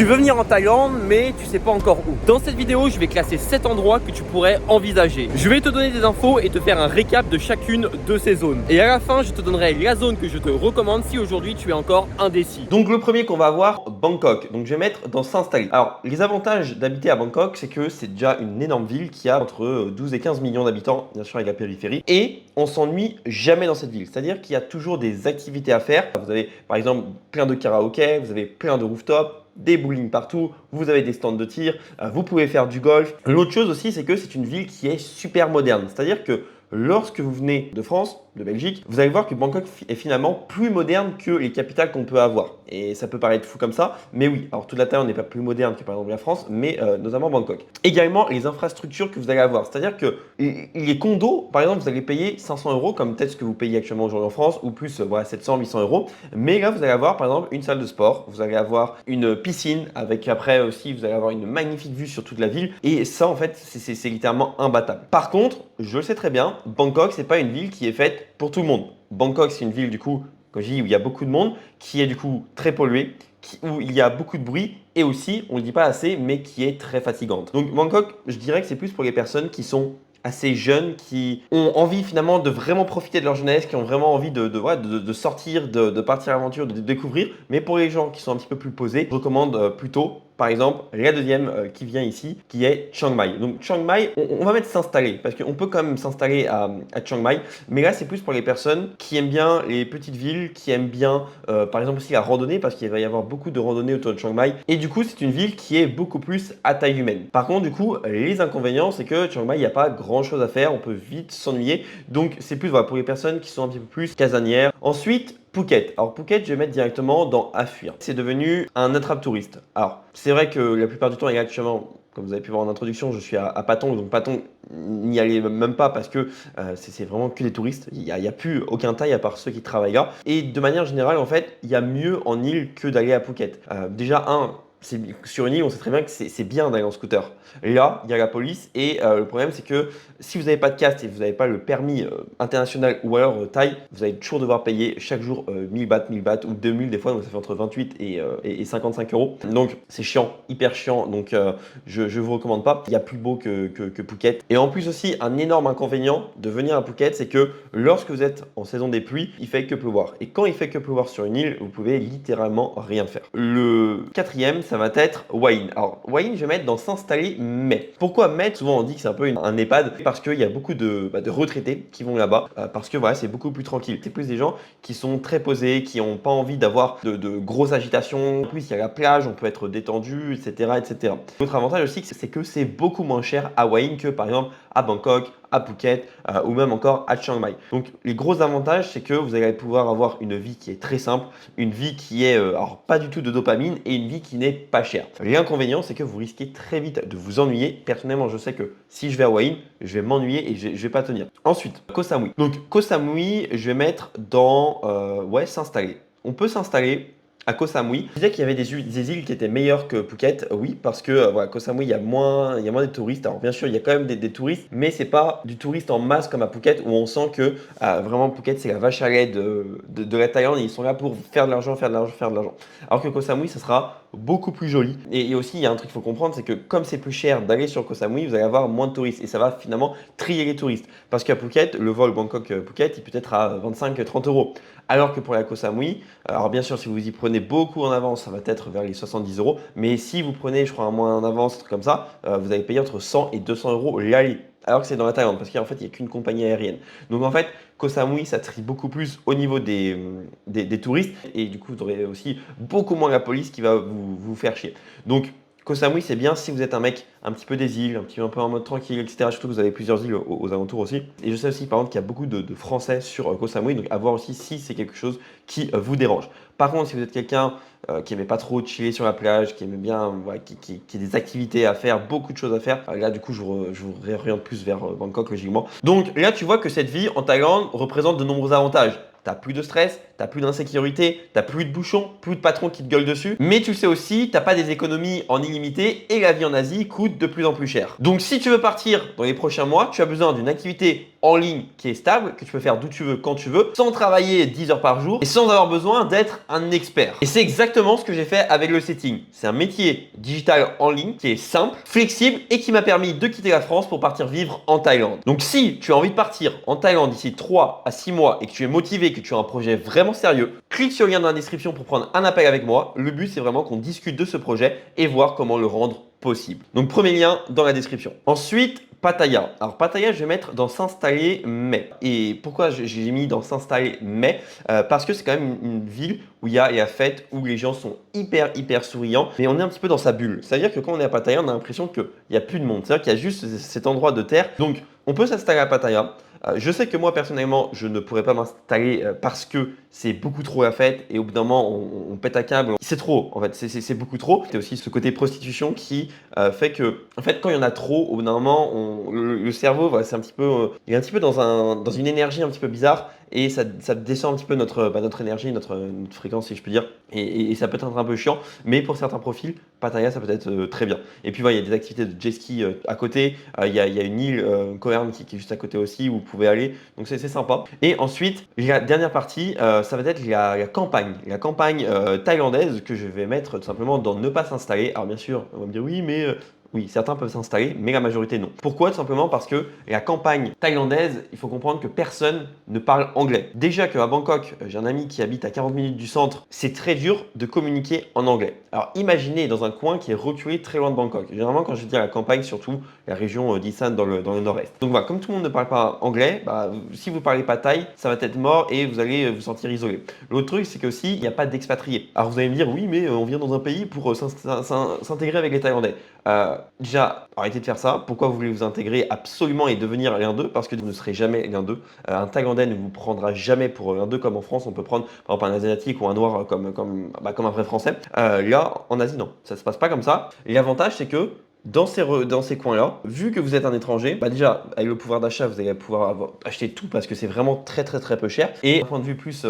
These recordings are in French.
Tu veux venir en Thaïlande, mais tu sais pas encore où. Dans cette vidéo, je vais classer 7 endroits que tu pourrais envisager. Je vais te donner des infos et te faire un récap de chacune de ces zones. Et à la fin, je te donnerai la zone que je te recommande si aujourd'hui tu es encore indécis. Donc le premier qu'on va avoir, Bangkok. Donc je vais mettre dans s'installer. Alors les avantages d'habiter à Bangkok, c'est que c'est déjà une énorme ville qui a entre 12 et 15 millions d'habitants, bien sûr avec la périphérie. Et on s'ennuie jamais dans cette ville. C'est-à-dire qu'il y a toujours des activités à faire. Vous avez par exemple plein de karaokés, vous avez plein de rooftops, des bowling partout, vous avez des stands de tir, vous pouvez faire du golf. L'autre chose aussi, c'est que c'est une ville qui est super moderne. C'est-à-dire que lorsque vous venez de France, de Belgique, vous allez voir que Bangkok est finalement plus moderne que les capitales qu'on peut avoir. Et ça peut paraître fou comme ça, mais oui. Alors toute la Thaïlande n'est pas plus moderne que par exemple la France, mais notamment Bangkok. Également les infrastructures que vous allez avoir. C'est-à-dire que les condos, par exemple, vous allez payer 500 euros comme peut-être ce que vous payez actuellement aujourd'hui en France, ou plus voilà, 700, 800 euros. Mais là, vous allez avoir par exemple une salle de sport, vous allez avoir une piscine, avec après aussi, vous allez avoir une magnifique vue sur toute la ville. Et ça, en fait, c'est littéralement imbattable. Par contre, je le sais très bien, Bangkok, c'est pas une ville qui est faite pour tout le monde. Bangkok, c'est une ville du coup, comme je dis, où il y a beaucoup de monde, qui est du coup très polluée, où il y a beaucoup de bruit et aussi, on ne le dit pas assez, mais qui est très fatigante. Donc Bangkok, je dirais que c'est plus pour les personnes qui sont assez jeunes, qui ont envie finalement de vraiment profiter de leur jeunesse, qui ont vraiment envie de sortir, de partir à l'aventure, de découvrir. Mais pour les gens qui sont un petit peu plus posés, je recommande plutôt, par exemple, la deuxième qui vient ici, qui est Chiang Mai. Donc Chiang Mai, on va mettre s'installer, parce qu'on peut quand même s'installer à Chiang Mai, mais là c'est plus pour les personnes qui aiment bien les petites villes, qui aiment bien par exemple aussi la randonnée, parce qu'il va y avoir beaucoup de randonnées autour de Chiang Mai, et du coup c'est une ville qui est beaucoup plus à taille humaine. Par contre du coup, les inconvénients, c'est que Chiang Mai, il n'y a pas grand chose à faire, on peut vite s'ennuyer, donc c'est plus voilà, pour les personnes qui sont un petit peu plus casanières. Ensuite, Phuket. Alors Phuket, je vais mettre directement dans à fuir. C'est devenu un attrape-touriste. Alors, c'est vrai que la plupart du temps, et actuellement, comme vous avez pu voir en introduction, je suis à Patong. Donc Patong, n'y allez même pas parce que c'est vraiment que des touristes. Il n'y a plus aucun Thaï à part ceux qui travaillent là. Et de manière générale, en fait, il y a mieux en île que d'aller à Phuket. Déjà, sur une île, on sait très bien que c'est bien d'aller en scooter. Là, il y a la police et le problème, c'est que si vous n'avez pas de casque et vous n'avez pas le permis international ou alors Thaï, vous allez toujours devoir payer chaque jour 1000 bahts ou 2000 des fois, donc ça fait entre 28 et 55 euros. Donc c'est chiant, hyper chiant, donc je ne vous recommande pas. Il y a plus beau que Phuket. Et en plus aussi, un énorme inconvénient de venir à Phuket, c'est que lorsque vous êtes en saison des pluies, il fait que pleuvoir. Et quand il fait que pleuvoir sur une île, vous pouvez littéralement rien faire. Le quatrième, ça va être Hua Hin. Alors Hua Hin, je vais mettre dans s'installer, mais. Pourquoi mettre? Souvent on dit que c'est un peu un EHPAD, parce qu'il y a beaucoup de retraités qui vont là-bas, parce que voilà, c'est beaucoup plus tranquille. C'est plus des gens qui sont très posés, qui n'ont pas envie d'avoir de grosses agitations. En plus, il y a la plage, on peut être détendu, etc. etc. L'autre avantage aussi, c'est que c'est beaucoup moins cher à Hua Hin que par exemple à Bangkok, à Phuket ou même encore à Chiang Mai. Donc les gros avantages, c'est que vous allez pouvoir avoir une vie qui est très simple, une vie qui est alors pas du tout de dopamine et une vie qui n'est pas chère. L'inconvénient, c'est que vous risquez très vite de vous ennuyer. Personnellement, je sais que si je vais à Hua Hin, je vais m'ennuyer et je vais pas tenir. Ensuite, Koh Samui. Donc Koh Samui, je vais mettre dans s'installer. On peut s'installer à Koh Samui. Je disais qu'il y avait des îles qui étaient meilleures que Phuket, oui, parce que voilà, Koh Samui, il y a moins de touristes. Alors bien sûr, il y a quand même des touristes, mais c'est pas du touriste en masse comme à Phuket, où on sent que vraiment Phuket, c'est la vache à lait de la Thaïlande, et ils sont là pour faire de l'argent, faire de l'argent, faire de l'argent. Alors que Koh Samui, ça sera beaucoup plus joli. Et aussi, il y a un truc qu'il faut comprendre, c'est que comme c'est plus cher d'aller sur Koh Samui, vous allez avoir moins de touristes, et ça va finalement trier les touristes. Parce qu'à Phuket, le vol Bangkok-Phuket, il peut être à 25-30 euros. Alors que pour la Koh Samui, alors bien sûr, si vous y prenez beaucoup en avance, ça va être vers les 70 euros. Mais si vous prenez, je crois, un mois en avance, un truc comme ça, vous allez payer entre 100 et 200 euros l'aller. Alors que c'est dans la Thaïlande, parce qu'en fait, il n'y a qu'une compagnie aérienne. Donc en fait, Koh Samui, ça trie beaucoup plus au niveau des touristes. Et du coup, vous aurez aussi beaucoup moins la police qui va vous faire chier. Donc, Koh Samui, c'est bien si vous êtes un mec un petit peu des îles, un peu en mode tranquille, etc. Surtout que vous avez plusieurs îles aux alentours aussi. Et je sais aussi, par exemple, qu'il y a beaucoup de Français sur Koh Samui. Donc, à voir aussi si c'est quelque chose qui vous dérange. Par contre, si vous êtes quelqu'un qui n'aimait pas trop chiller sur la plage, qui aimait bien, qui a des activités à faire, beaucoup de choses à faire, là, du coup, je vous réoriente plus vers Bangkok, logiquement. Donc, là, tu vois que cette vie en Thaïlande représente de nombreux avantages. t'as plus de stress, t'as plus d'insécurité, t'as plus de bouchons, plus de patrons qui te gueulent dessus. Mais tu sais aussi, t'as pas des économies en illimité et la vie en Asie coûte de plus en plus cher. Donc si tu veux partir dans les prochains mois, tu as besoin d'une activité en ligne qui est stable, que tu peux faire d'où tu veux, quand tu veux, sans travailler 10 heures par jour et sans avoir besoin d'être un expert. Et c'est exactement ce que j'ai fait avec le setting. C'est un métier digital en ligne qui est simple, flexible et qui m'a permis de quitter la France pour partir vivre en Thaïlande. Donc si tu as envie de partir en Thaïlande d'ici 3 à 6 mois et que tu es motivé, que tu as un projet vraiment sérieux, clique sur le lien dans la description pour prendre un appel avec moi. Le but, c'est vraiment qu'on discute de ce projet et voir comment le rendre possible. Donc premier lien dans la description. Ensuite, Pattaya. Alors Pattaya, je vais mettre dans s'installer mai. Et pourquoi j'ai mis dans s'installer mai? Parce que c'est quand même une ville où il y a la fête, où les gens sont hyper souriants, mais on est un petit peu dans sa bulle. C'est-à-dire que quand on est à Pattaya, on a l'impression qu'il n'y a plus de monde. C'est-à-dire qu'il y a juste cet endroit de terre. Donc on peut s'installer à Pattaya. Je sais que moi personnellement je ne pourrais pas m'installer parce que c'est beaucoup trop la fête et au bout d'un moment on pète un câble. C'est trop en fait, c'est beaucoup trop. C'est aussi ce côté prostitution qui fait que en fait quand il y en a trop, au bout d'un moment le cerveau c'est un petit peu, il est un petit peu dans une énergie un petit peu bizarre et ça descend un petit peu notre énergie, notre fréquence si je peux dire et ça peut être un peu chiant, mais pour certains profils, Pattaya ça peut être très bien. Et puis voilà, il y a des activités de jet ski à côté, il y a une île Koh Arn qui est juste à côté aussi où vous pouvez aller, donc c'est sympa. Et ensuite, la dernière partie, ça va être la campagne thaïlandaise que je vais mettre tout simplement dans ne pas s'installer. Alors bien sûr, on va me dire oui, mais oui, certains peuvent s'installer, mais la majorité non. Pourquoi? Tout simplement parce que la campagne thaïlandaise, il faut comprendre que personne ne parle anglais. Déjà qu'à Bangkok, j'ai un ami qui habite à 40 minutes du centre, c'est très dur de communiquer en anglais. Alors imaginez dans un coin qui est reculé très loin de Bangkok. Généralement, quand je dis la campagne, surtout la région d'Isan dans le nord-est. Donc voilà, comme tout le monde ne parle pas anglais, si vous parlez pas thaï, ça va être mort et vous allez vous sentir isolé. L'autre truc, c'est qu'aussi, il n'y a pas d'expatriés. Alors vous allez me dire, oui, mais on vient dans un pays pour s'intégrer avec les Thaïlandais. Déjà, arrêtez de faire ça. Pourquoi vous voulez vous intégrer absolument et devenir l'un d'eux? Parce que vous ne serez jamais l'un d'eux. Un Thaïlandais ne vous prendra jamais pour l'un d'eux comme en France. On peut prendre par exemple un Asiatique ou un Noir comme un vrai Français. Là, en Asie, non. Ça se passe pas comme ça. Et l'avantage, c'est que dans ces coins-là, vu que vous êtes un étranger, déjà, avec le pouvoir d'achat, vous allez pouvoir acheter tout parce que c'est vraiment très peu cher. Et d'un point de vue plus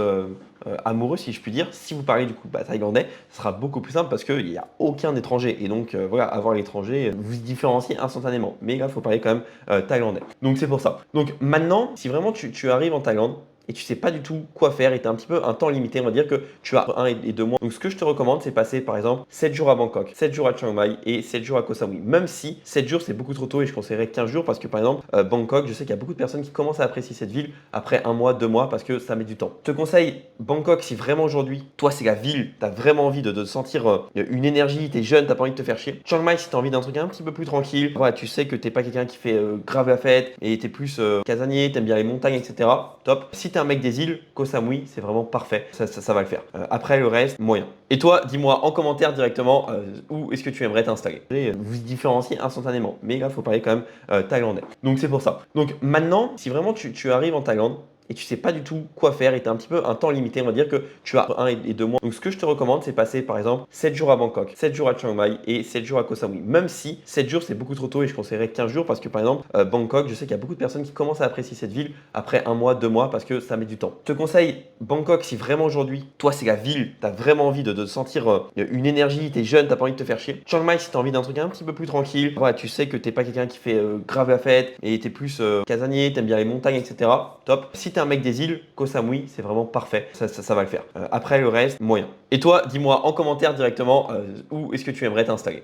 amoureux, si je puis dire, si vous parlez du coup thaïlandais, ce sera beaucoup plus simple parce qu'il n'y a aucun étranger. Et donc, voilà, avoir l'étranger, vous se différenciez instantanément. Mais là, il faut parler quand même thaïlandais. Donc, c'est pour ça. Donc, maintenant, si vraiment tu arrives en Thaïlande, et tu sais pas du tout quoi faire et tu as un petit peu un temps limité, on va dire que tu as 1 et 2 mois. Donc ce que je te recommande, c'est passer par exemple 7 jours à Bangkok, 7 jours à Chiang Mai et 7 jours à Koh Samui. Même si 7 jours c'est beaucoup trop tôt et je conseillerais 15 jours parce que par exemple Bangkok, je sais qu'il y a beaucoup de personnes qui commencent à apprécier cette ville après 1 mois, 2 mois parce que ça met du temps. Je te conseille Bangkok si vraiment aujourd'hui, toi c'est la ville, tu as vraiment envie de sentir une énergie, tu es jeune, tu pas envie de te faire chier. Chiang Mai si tu as envie d'un truc un petit peu plus tranquille, voilà, tu sais que t'es pas quelqu'un qui fait grave la fête et tu es plus casanier, tu aimes bien les montagnes, etc. Top. Si tu es un mec des îles, Koh Samui, c'est vraiment parfait, ça va le faire. Après le reste, moyen. Et toi, dis-moi en commentaire directement où est-ce que tu aimerais t'installer. Vous vous différenciez instantanément, mais là, il faut parler quand même thaïlandais. Donc c'est pour ça. Donc maintenant, si vraiment tu arrives en Thaïlande, et tu sais pas du tout quoi faire et tu as un petit peu un temps limité, on va dire que tu as 1 et 2 mois. Donc ce que je te recommande, c'est passer par exemple 7 jours à Bangkok, 7 jours à Chiang Mai et 7 jours à Koh Samui. Même si 7 jours c'est beaucoup trop tôt et je conseillerais 15 jours parce que par exemple Bangkok, je sais qu'il y a beaucoup de personnes qui commencent à apprécier cette ville après 1 mois, 2 mois parce que ça met du temps. Je te conseille Bangkok si vraiment aujourd'hui, toi c'est la ville, tu as vraiment envie de sentir une énergie, tu es jeune, tu pas envie de te faire chier. Chiang Mai si tu as envie d'un truc un petit peu plus tranquille, voilà, tu sais que t'es pas quelqu'un qui fait grave la fête et tu es plus casanier, tu aimes bien les montagnes, etc. Top. Si tu es un mec des îles, Koh Samui, c'est vraiment parfait, ça va le faire. Après le reste, moyen. Et toi, dis-moi en commentaire directement où est-ce que tu aimerais t'installer.